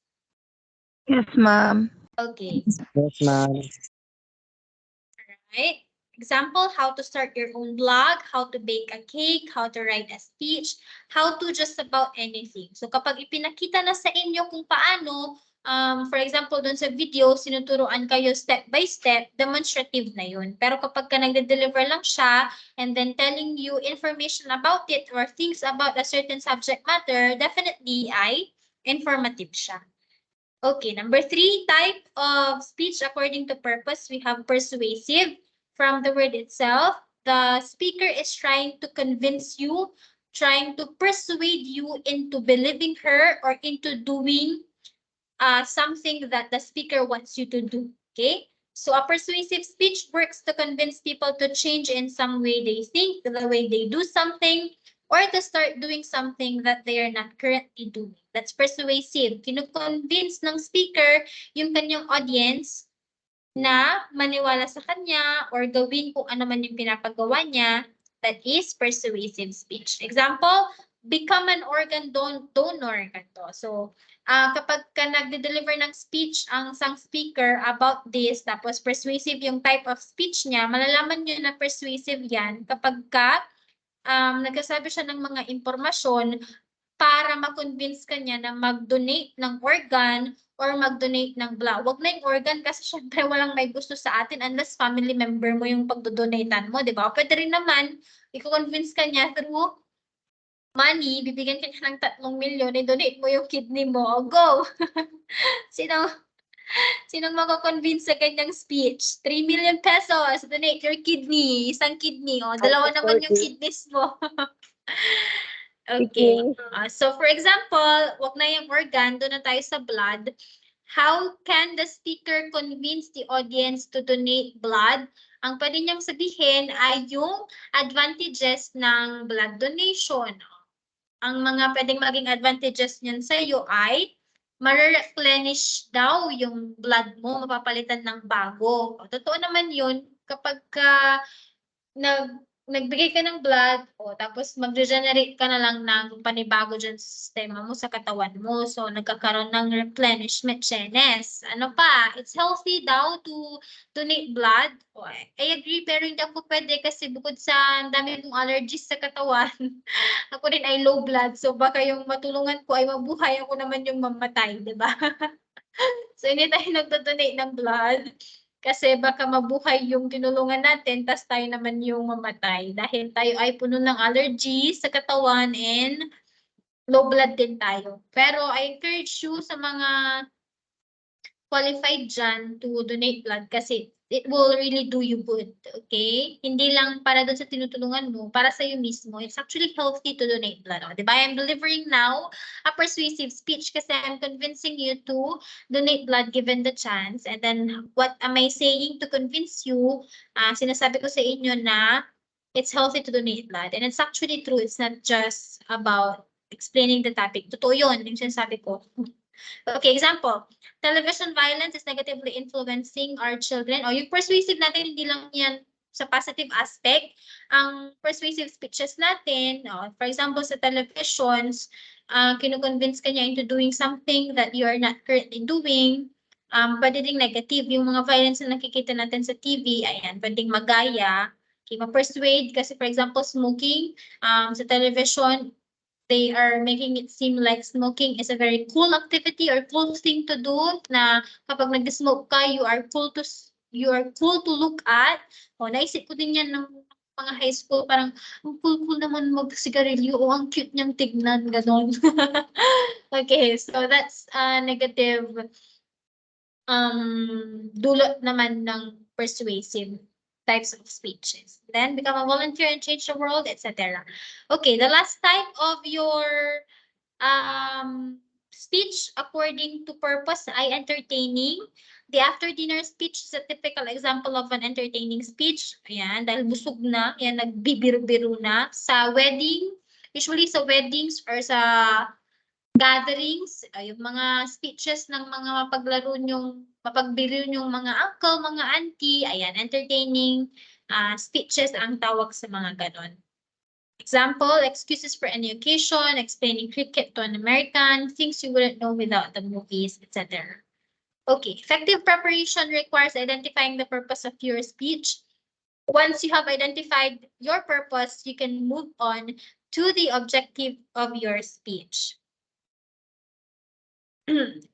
Yes, ma'am. Okay. Yes, ma'am. Right? Example, how to start your own blog, how to bake a cake, how to write a speech, how to just about anything. So kapag ipinakita na sa inyo kung paano, for example, dun sa video, sinuturuan kayo step by step, demonstrative na yun. Pero kapag ka nagde-deliver lang siya, and then telling you information about it or things about a certain subject matter, definitely ay informative siya. Okay, number 3 type of speech according to purpose, we have persuasive. From the word itself, the speaker is trying to convince you, trying to persuade you into believing her or into doing something that the speaker wants you to do. Okay, so a persuasive speech works to convince people to change in some way they think, the way they do something, or to start doing something that they are not currently doing. That's persuasive. Kino-convince ng speaker yung kanyang audience na maniwala sa kanya or gawin kung ano man yung pinapagawa niya. That is persuasive speech. Example, become an organ donor. Ganito. So, kapag ka nagde-deliver ng speech ang isang speaker about this, tapos persuasive yung type of speech niya, malalaman nyo na persuasive yan kapag ka nagsasabi siya ng mga impormasyon para ma-convince ka niya na mag-donate ng organ or mag-donate ng blood. Huwag na yung organ kasi syempre walang may gusto sa atin unless family member mo yung pagdodonatean mo, di ba? Pwede rin naman, i-convince ka niya through money, bibigyan ka niya ng 3 milyon, i-donate mo yung kidney mo, o go! Sinong mako-convince sa ganyang speech? 3 million pesos, donate your kidney, isang kidney, o dalawa naman yung kidneys mo. Okay. So for example, wag na yung organ, doon na tayo sa blood. How can the speaker convince the audience to donate blood? Ang pwede niyang sabihin ay yung advantages ng blood donation. Ang mga pwedeng maging advantages niyan sa iyo ay ma-replenish daw yung blood mo, mapapalitan ng bago. Totoo naman yun kapag nagbigay ka ng blood, tapos mag-regenerate ka na lang ng panibago dyan sa sistema mo, sa katawan mo. So, nagkakaroon ng replenishment chenes. Ano pa? It's healthy daw to donate blood. I agree, pero hindi ako pwede kasi bukod sa dami kong allergies sa katawan, ako rin ay low blood. So, baka yung matulungan ko ay mabuhay, ako naman yung mamatay, di ba? So, hindi tayo nagdo-donate ng blood. Kasi baka mabuhay yung tinulungan natin, tas tayo naman yung mamatay. Dahil tayo ay puno ng allergies sa katawan and low blood din tayo. Pero I encourage you sa mga qualified dyan to donate blood kasi it will really do you good, okay? Hindi lang para doon sa tinutulungan mo, para sa'yo mismo. It's actually healthy to donate blood. Diba? I'm delivering now a persuasive speech kasi I'm convincing you to donate blood given the chance. And then, what am I saying to convince you? Sinasabi ko sa inyo na it's healthy to donate blood. And it's actually true. It's not just about explaining the topic. Totoo yun, yung sinasabi ko. Okay, example. Television violence is negatively influencing our children. O yung persuasive natin, hindi lang yan sa positive aspect. Ang persuasive speeches natin, for example, sa televisions, kinukonvince ka niya into doing something that you are not currently doing. Pwede ding negative. Yung mga violence na nakikita natin sa TV, ayan, pwedeng magaya. Okay, ma-persuade kasi for example, smoking sa television, they are making it seem like smoking is a very cool activity or cool thing to do, na kapag nag-smoke ka, you are cool to look at. Naisip ko din yan ng mga high school, parang ang cool naman mag-sigarilyo, ang cute niyang tignan, ganon. Okay, so that's negative dulot naman ng persuasive types of speeches. Then become a volunteer and change the world, etc. Okay, the last type of your speech according to purpose ay entertaining. The after dinner speech is a typical example of an entertaining speech. Ayan, dahil busog na, yan, nagbibiro-biro na. Sa wedding, usually sa weddings or sa gatherings, yung mga speeches ng mga mapagbiro yung mga uncle, mga auntie, ayan, entertaining speeches ang tawag sa mga ganon. Example, excuses for any occasion, explaining cricket to an American, things you wouldn't know without the movies, etc. Okay, effective preparation requires identifying the purpose of your speech. Once you have identified your purpose, you can move on to the objective of your speech.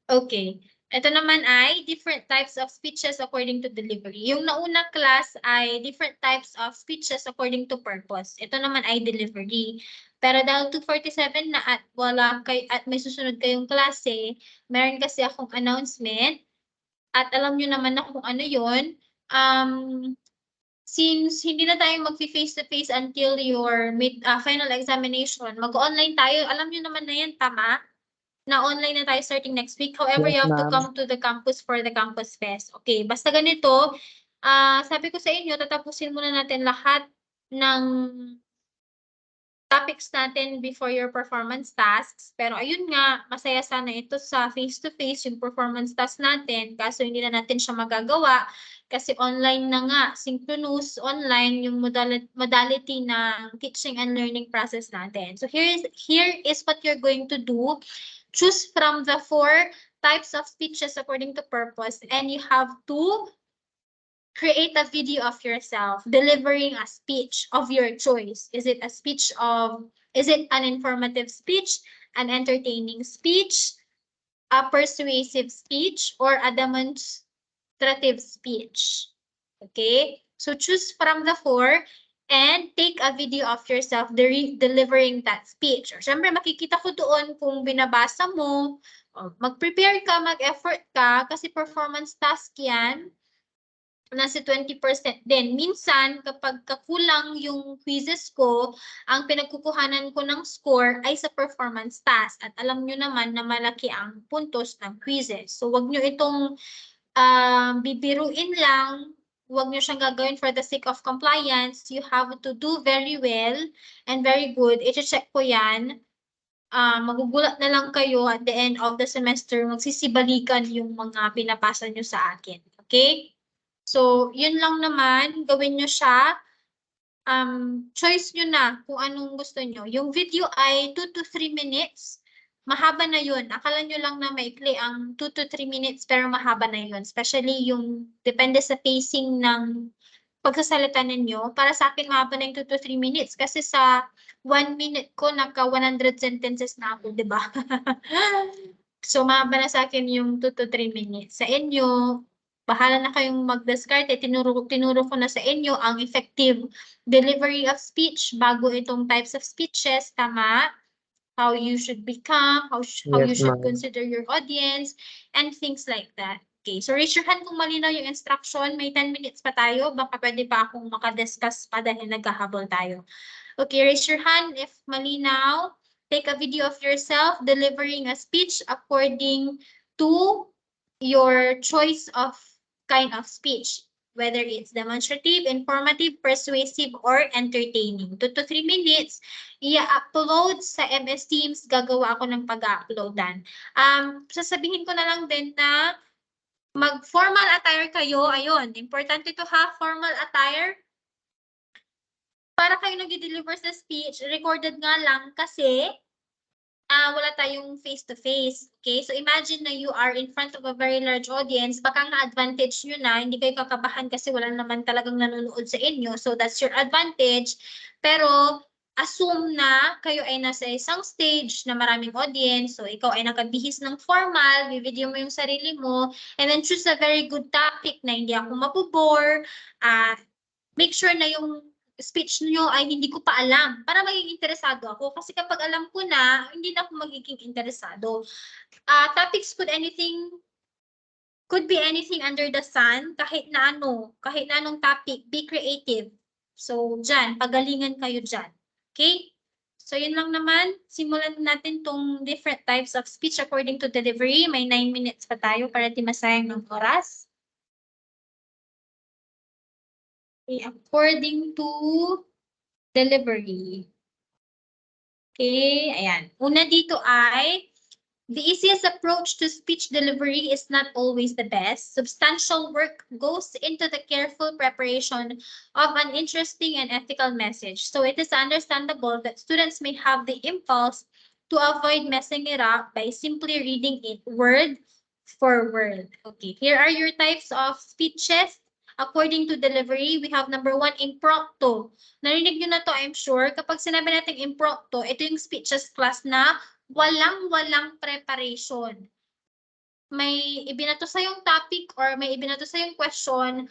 Okay. Ito naman ay different types of speeches according to delivery. Yung nauna class ay different types of speeches according to purpose. Ito naman ay delivery. Pero dahil 2:47 na at may susunod kayong klase, meron kasi akong announcement at alam nyo naman na kung ano yun. Since hindi na tayo mag-face-to-face until your final examination, mag-online tayo. Alam nyo naman na yan, tama? Na online na tayo starting next week. However, Yes, you have to ma'am. come to the campus for the campus fest. Okay, basta ganito, sabi ko sa inyo, tatapusin muna natin lahat ng topics natin before your performance tasks. Pero ayun nga, masaya sana ito sa face-to-face, yung performance task natin. Kaso hindi na natin siya magagawa kasi online na nga, synchronous online yung modality ng teaching and learning process natin. So here is what you're going to do. Choose from the 4 types of speeches according to purpose, and you have to create a video of yourself delivering a speech of your choice. Is it an informative speech, an entertaining speech, a persuasive speech, or a demonstrative speech? Okay, so choose from the 4 and take a video of yourself delivering that speech. Or syempre, makikita ko doon kung binabasa mo, mag-prepare ka, mag-effort ka, kasi performance task yan, nasa 20% din. Minsan, kapag kakulang yung quizzes ko, ang pinagkukuhanan ko ng score ay sa performance task. At alam nyo naman na malaki ang puntos ng quizzes. So, wag nyo itong bibiruin lang, huwag nyo siyang gagawin for the sake of compliance. You have to do very well and very good. I-check ko yan. Magugulat na lang kayo at the end of the semester, magsisibalikan yung mga pinapasa nyo sa akin. Okay? So, yun lang naman. Gawin nyo siya. Choice nyo na kung anong gusto nyo. Yung video ay 2 to 3 minutes. Mahaba na yun. Akala nyo lang na maikli ang 2 to 3 minutes pero mahaba na yun. Especially yung depende sa pacing ng pagsasalita ninyo. Para sa akin, mahaba na yung 2 to 3 minutes. Kasi sa 1 minute ko, naka 100 sentences na ako, di ba? So, mahaba na sa akin yung 2 to 3 minutes. Sa inyo, bahala na kayong mag-discard. Tinuro ko na sa inyo ang effective delivery of speech bago itong types of speeches. Tama? How you should become, how you Yes, should ma'am. consider your audience, and things like that. Okay, so raise your hand kung malinaw yung instruction. May 10 minutes pa tayo. Baka pwede pa akong makadiscuss pa dahil naghahabol tayo. Okay, raise your hand if malinaw. Take a video of yourself delivering a speech according to your choice of kind of speech. Whether it's demonstrative, informative, persuasive, or entertaining. 2 to 3 minutes, i-upload sa MS Teams, gagawa ako ng pag-uploadan. Sasabihin ko na lang din na mag-formal attire kayo. Ayun, importante to ha, formal attire. Para kayo nag-deliver sa speech, recorded nga lang kasi wala tayong face-to-face. Okay? So imagine na you are in front of a very large audience, baka nga advantage nyo na, hindi kayo kakabahan kasi wala naman talagang nanonood sa inyo. So that's your advantage. Pero assume na kayo ay nasa isang stage na maraming audience. So ikaw ay nakabihis ng formal, bibideo mo yung sarili mo, and then choose a very good topic na hindi ako mabubore. Make sure na yung speech nyo ay hindi ko pa alam para magiging interesado ako. Kasi kapag alam ko na, hindi na ako magiging interesado. Topics could be anything under the sun, kahit na anong topic, be creative. So, dyan, pagalingan kayo dyan. Okay? So yun lang naman. Simulan natin tong different types of speech according to delivery. May 9 minutes pa tayo para di masayang ng oras. Okay, according to delivery. Okay, ayan. Una dito ay, the easiest approach to speech delivery is not always the best. Substantial work goes into the careful preparation of an interesting and ethical message. So it is understandable that students may have the impulse to avoid messing it up by simply reading it word for word. Okay, here are your types of speeches. According to delivery, we have number 1, impromptu. Narinig nyo na to, I'm sure. Kapag sinabi natin impromptu, ito yung speeches class na walang preparation. May ibinato sa yung topic or may ibinato sa yung question,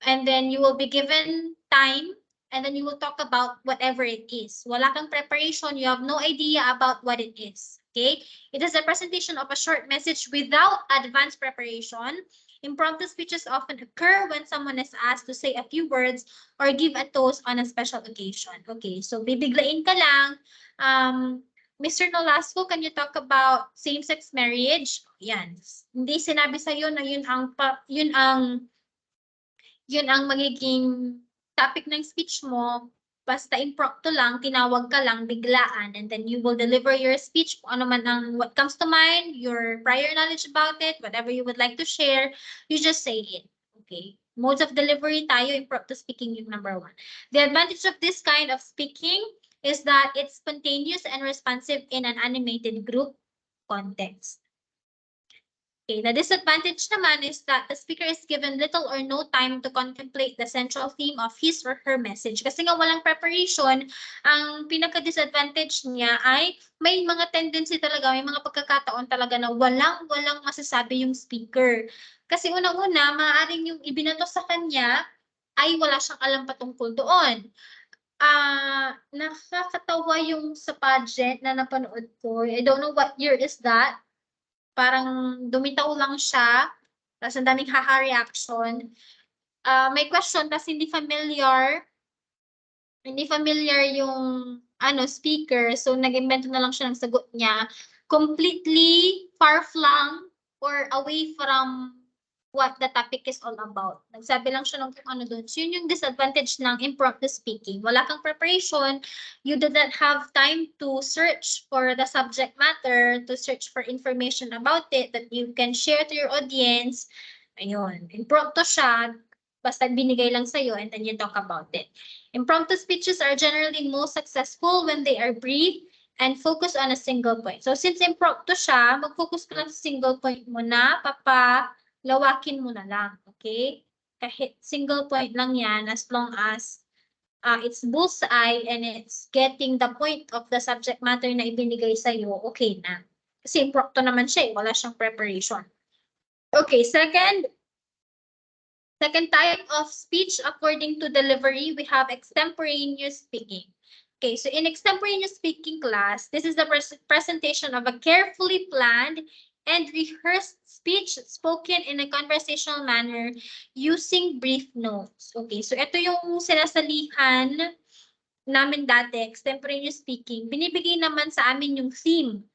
and then you will be given time, and then you will talk about whatever it is. Wala kang preparation, you have no idea about what it is. Okay? It is a presentation of a short message without advanced preparation. Impromptu speeches often occur when someone is asked to say a few words or give a toast on a special occasion. Okay, so bibiglain ka lang. Mr. Nolasco, can you talk about same-sex marriage? Yan. Hindi sinabi sa'yo na yun ang magiging topic ng speech mo. Basta impromptu lang, tinawag ka lang, biglaan, and then you will deliver your speech kung ano man ang what comes to mind, your prior knowledge about it, whatever you would like to share, you just say it. Okay. Modes of delivery tayo, impromptu speaking yung number 1. The advantage of this kind of speaking is that it's spontaneous and responsive in an animated group context. Okay, the disadvantage naman is that the speaker is given little or no time to contemplate the central theme of his or her message. Kasi nga walang preparation, ang pinaka-disadvantage niya ay may mga tendency talaga, may mga pagkakataon talaga na walang masasabi yung speaker. Kasi unang-una, maaaring yung ibinato sa kanya ay wala siyang alam patungkol doon. Nakakatawa yung sa pageant na napanood ko. I don't know what year is that. Parang dumitaw lang siya, tapos ang daming haha reaction. May question, tapos hindi familiar yung speaker, so nag-invento na lang siya ng sagot niya. Completely far-flung or away from what the topic is all about. Nagsabi lang siya ng kung ano doon. So yun yung disadvantage ng impromptu speaking. Wala kang preparation, you did not have time to search for the subject matter, to search for information about it that you can share to your audience. Ayun, impromptu siya, basta binigay lang sa'yo and then you talk about it. Impromptu speeches are generally most successful when they are brief and focus on a single point. So since impromptu siya, mag-focus ka lang sa single point mo na, lawakin mo na lang, okay? Kahit single point lang yan, as long as it's bullseye and it's getting the point of the subject matter na ibinigay sa'yo, okay na. Kasi impromptu naman siya, wala siyang preparation. Okay, second type of speech according to delivery, we have extemporaneous speaking. Okay, so in extemporaneous speaking class, this is the presentation of a carefully planned and rehearsed speech spoken in a conversational manner using brief notes. Okay, so ito yung sinasalihan namin dati, extemporaneous speaking. Binibigay naman sa amin yung theme.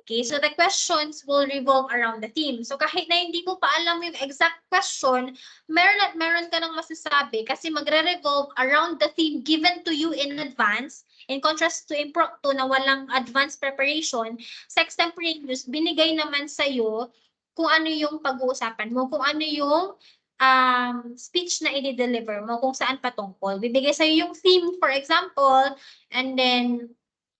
Okay, so the questions will revolve around the theme. So kahit na hindi mo pa alam yung exact question, meron ka nang masasabi kasi magre-revolve around the theme given to you in advance. In contrast to impromptu na walang advanced preparation, sa extemporaneous, binigay naman sa'yo kung ano yung pag-uusapan mo, kung ano yung speech na i-deliver mo, kung saan patungkol. Bibigay sa'yo yung theme, for example, and then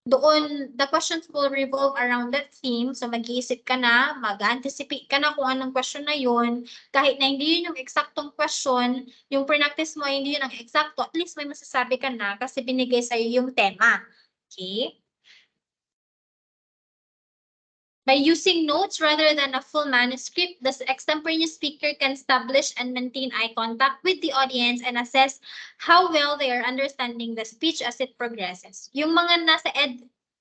doon, the questions will revolve around that theme. So, mag-iisip ka na, mag-anticipate ka na kung anong question na yun. Kahit na hindi yun yung exactong question, yung practice mo, hindi yun ang exacto, at least may masasabi ka na kasi binigay sa'yo yung tema. Okay? By using notes rather than a full manuscript, the extemporaneous speaker can establish and maintain eye contact with the audience and assess how well they are understanding the speech as it progresses. Yung mga nasa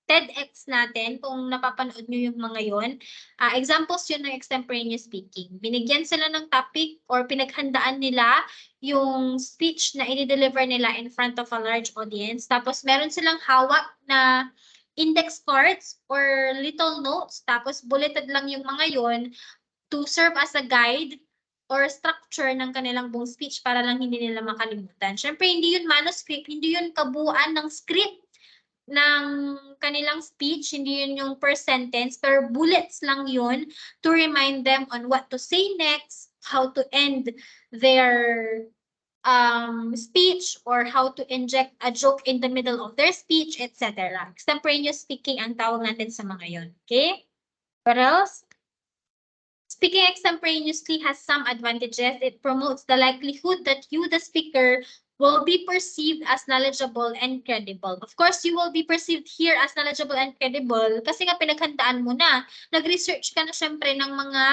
TEDx natin, kung napapanood nyo yung mga yun, examples yun ng extemporaneous speaking. Binigyan sila ng topic or pinaghandaan nila yung speech na i-deliver nila in front of a large audience. Tapos meron silang hawak na index cards or little notes. Tapos bulleted lang yung mga yon to serve as a guide or structure ng kanilang buong speech para lang hindi nila makalimutan. Siyempre, hindi yun manuscript, hindi yun kabuuan ng script ng kanilang speech, hindi yun yung per sentence, pero bullets lang yun to remind them on what to say next, how to end their speech, or how to inject a joke in the middle of their speech, etc. Extemporaneous speaking ang tawag natin sa mga yun. Okay? What else? Speaking extemporaneously has some advantages. It promotes the likelihood that you, the speaker, will be perceived as knowledgeable and credible. Of course, you will be perceived here as knowledgeable and credible kasi nga pinaghandaan mo na. Nag-research ka na syempre ng mga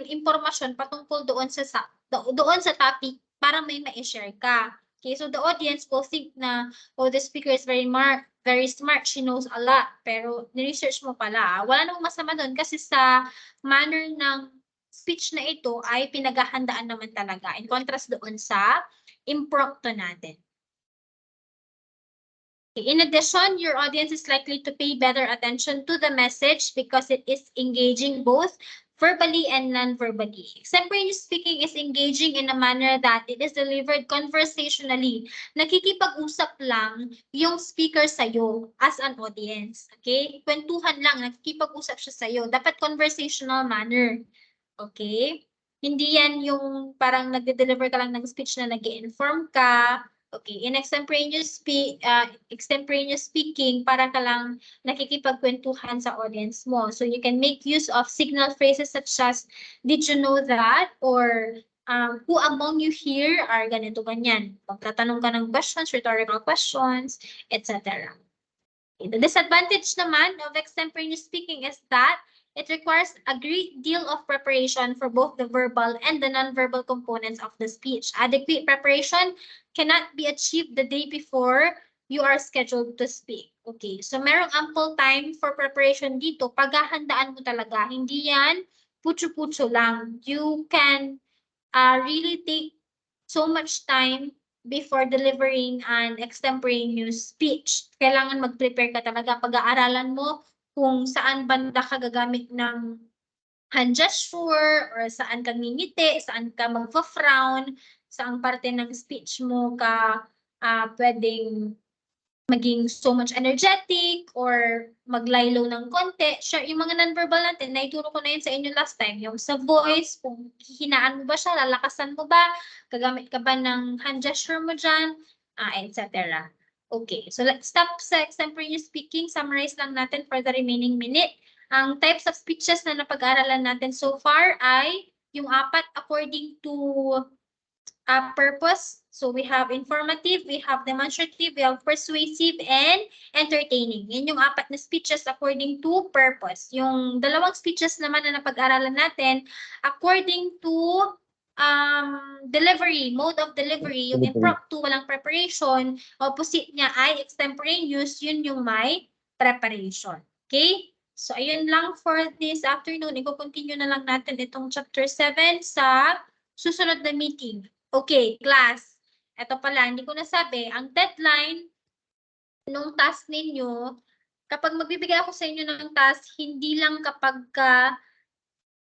impormasyon patungkol doon sa topic para may ma-share ka. Okay, so the audience will think na, oh, the speaker is very smart, she knows a lot, pero ni-research mo pala. Wala namang masama doon kasi sa manner ng speech na ito ay pinaghahandaan naman talaga in contrast doon sa impromptu natin. Okay. In addition, your audience is likely to pay better attention to the message because it is engaging both verbally and non-verbally. Extemporaneous speaking is engaging in a manner that it is delivered conversationally. Nakikipag-usap lang yung speaker sa'yo as an audience. Okay? Kwentuhan lang, nakikipag-usap siya sa'yo. Dapat conversational manner. Okay? Hindi yan yung parang nagde-deliver ka lang ng speech na nag-i-inform ka. Okay, in extemporaneous speaking, para ka lang nakikipagkwentuhan sa audience mo. So you can make use of signal phrases such as, did you know that? Or who among you here are ganito, ganyan. Pagtatanong ka ng questions, rhetorical questions, etc. Okay. The disadvantage naman of extemporaneous speaking is that it requires a great deal of preparation for both the verbal and the non-verbal components of the speech. Adequate preparation cannot be achieved the day before you are scheduled to speak. Okay, so merong ample time for preparation dito. Paghahandaan mo talaga. Hindi yan putyo-putyo lang. You can really take so much time before delivering an extemporaneous speech. Kailangan mag-prepare ka talaga. Pag-aaralan mo kung saan banda ka gagamit ng hand gesture, or saan ka ngingiti, saan ka magpa-frown, saang parte ng speech mo ka pwedeng maging so much energetic or maglaylo ng konti. Sure, yung mga non-verbal natin, naituro ko na yun sa inyo last time. Yung sa voice, kung hihinaan mo ba siya, lalakasan mo ba, gagamit ka ba ng hand gesture mo dyan, etc. Okay, so let's stop sa extemporaneous speaking. Summarize lang natin for the remaining minute. Ang types of speeches na napag-aralan natin so far ay yung apat according to purpose. So we have informative, we have demonstrative, we have persuasive, and entertaining. Yan yung apat na speeches according to purpose. Yung dalawang speeches naman na napag-aralan natin according to delivery, mode of delivery, yung impromptu, walang preparation, opposite niya ay extemporaneous, yun yung may preparation. Okay? So ayun lang for this afternoon. Iko-continue na lang natin itong chapter 7 sa susunod na meeting. Okay, class. Ito pala, hindi ko nasabi, ang deadline nung task ninyo, kapag magbibigay ako sa inyo ng task, hindi lang kapag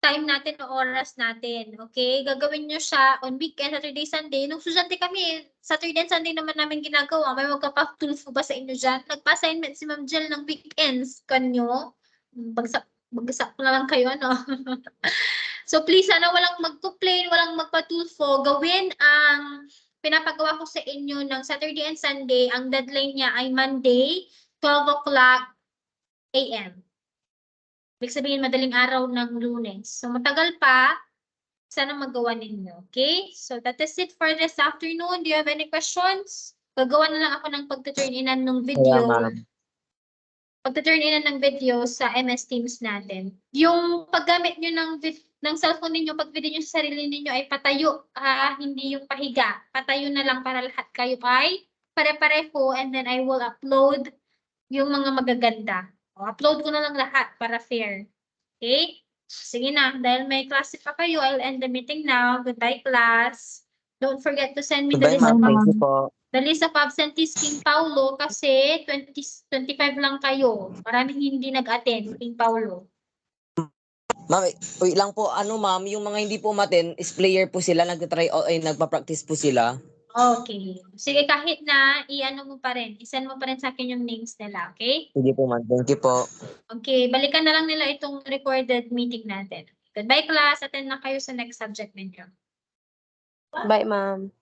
time natin o oras natin. Okay? Gagawin nyo siya on weekend, Saturday, Sunday. Nung susunod kami, Saturday and Sunday naman namin ginagawa. May magkapatulfo ba sa inyo dyan? Nagpa-assignment si Ma'am Jill ng weekends kanyo. Bagsak ko na lang kayo, ano? So please, sana walang mag-complain, walang magpatulfo. Gawin ang pinapagawa ko sa inyo ng Saturday and Sunday. Ang deadline niya ay Monday, 12 o'clock a.m. Ibig sabihin, madaling araw ng Lunes. So matagal pa, sana magawa ninyo. Okay? So that is it for this afternoon. Do you have any questions? Gagawa na lang ako ng pagta-turn inan ng video. Pagta-turn inan ng video sa MS Teams natin. Yung paggamit nyo ng cellphone ninyo, pag video nyo sa sarili ninyo ay patayo, hindi yung pahiga. Patayo na lang para lahat kayo ay pare-pareho, and then I will upload yung mga magaganda. Upload ko na lang lahat para fair. Okay? Sige na, dahil may klase pa kayo, I'll end the meeting now. Goodbye, class. Don't forget to send me the Bye, list of ma'am. Thank you po. the list of absentees, King Paulo, kasi 25 lang kayo. Maraming hindi nag-attend, King Paulo. Ma'am, wait lang po. Ano ma'am, yung mga hindi po umaten, is player po sila, nagtatry o ay nagpa-practice po sila. Okay. Sige, kahit na i-ano mo pa rin, i-send mo pa rin sa akin yung names nila, okay? Sige po ma'am. Thank you po. Okay, balikan na lang nila itong recorded meeting natin. Goodbye class, attend na kayo sa next subject ninyo. Bye, ma'am.